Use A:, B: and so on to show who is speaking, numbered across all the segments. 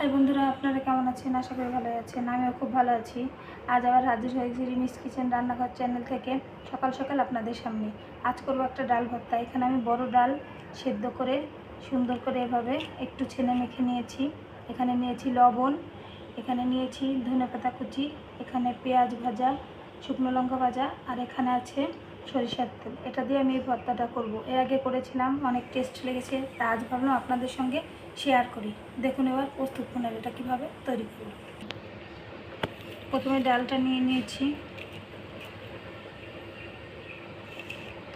A: High বন্ধুরা, আপনারা কেমন আছেন? আশা করি ভালো আছেন। আমিও খুব ভালো আছি। আজ আবার হাজির হয়েছি রিমিস কিচেন রান্নাঘর চ্যানেল থেকে সকাল সকাল আপনাদের সামনে। আজ করব একটা ডাল ভর্তা। এখানে আমি বড় ডাল সেদ্ধ করে সুন্দর করে এভাবে একটু ছেনে মেখে নিয়েছি। এখানে নিয়েছি লবণ, এখানে নিয়েছি ধনেপাতা কুচি, এখানে পেঁয়াজ ভাজা, শুকনো লঙ্কা ভাজা, আর এখানে আছে সরিষার তেল। এটা দিয়ে আমি এই ভর্তাটা করব। এর আগে করেছিলাম, অনেক টেস্ট লেগেছে। তা আজ ভাবলাম আপনাদের সঙ্গে শেয়ার করি। দেখুন এবার প্রস্তুত প্রণালীটা কীভাবে তৈরি করব। প্রথমে ডালটা নিয়ে নিয়েছি।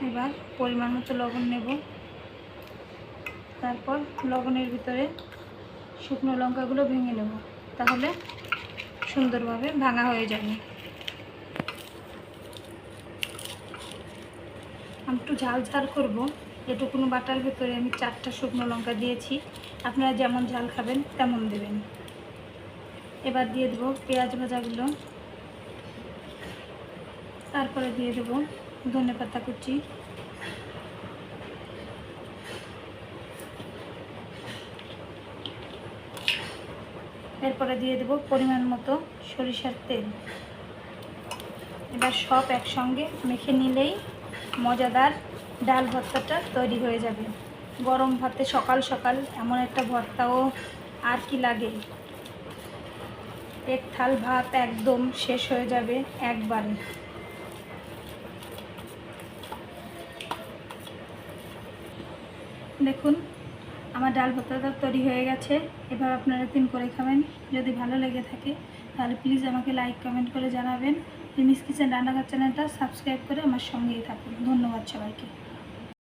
A: এবার পরিমাণ মতো লবণ নেব। তারপর লবণের ভিতরে শুকনো লঙ্কাগুলো ভেঙে নেব, তাহলে সুন্দরভাবে ভাঙা হয়ে যাবে। আমি একটু ঝাল ঝাল করবো। এটুকুনো বাটার ভেতরে আমি 4টা শুকনো লঙ্কা দিয়েছি। আপনারা যেমন ঝাল খাবেন তেমন দেবেন। এবার দিয়ে দেবো পেঁয়াজ ভাজাগুলো, তারপরে দিয়ে দেবো ধনেপাতা কুচি, এরপরে দিয়ে দেবো পরিমাণ মতো সরিষার তেল। এবার সব একসঙ্গে মেখে নিলেই মজাদার ডাল ভর্তাটা তৈরি হয়ে যাবে। গরম ভাতে সকাল সকাল এমন একটা ভর্তাও আর কি লাগে। এক থাল ভাত একদম শেষ হয়ে যাবে একবারে। দেখুন আমার ডাল ভর্তাটা তৈরি হয়ে গেছে। এবার আপনারা একদিন করে খাবেন। যদি ভালো লেগে থাকে তাহলে প্লিজ আমাকে লাইক কমেন্ট করে জানাবেন। রিমিস কিচেন রান্নাঘর চ্যানেলটা সাবস্ক্রাইব করে আমার সঙ্গেই থাকুন। ধন্যবাদ সবাইকে।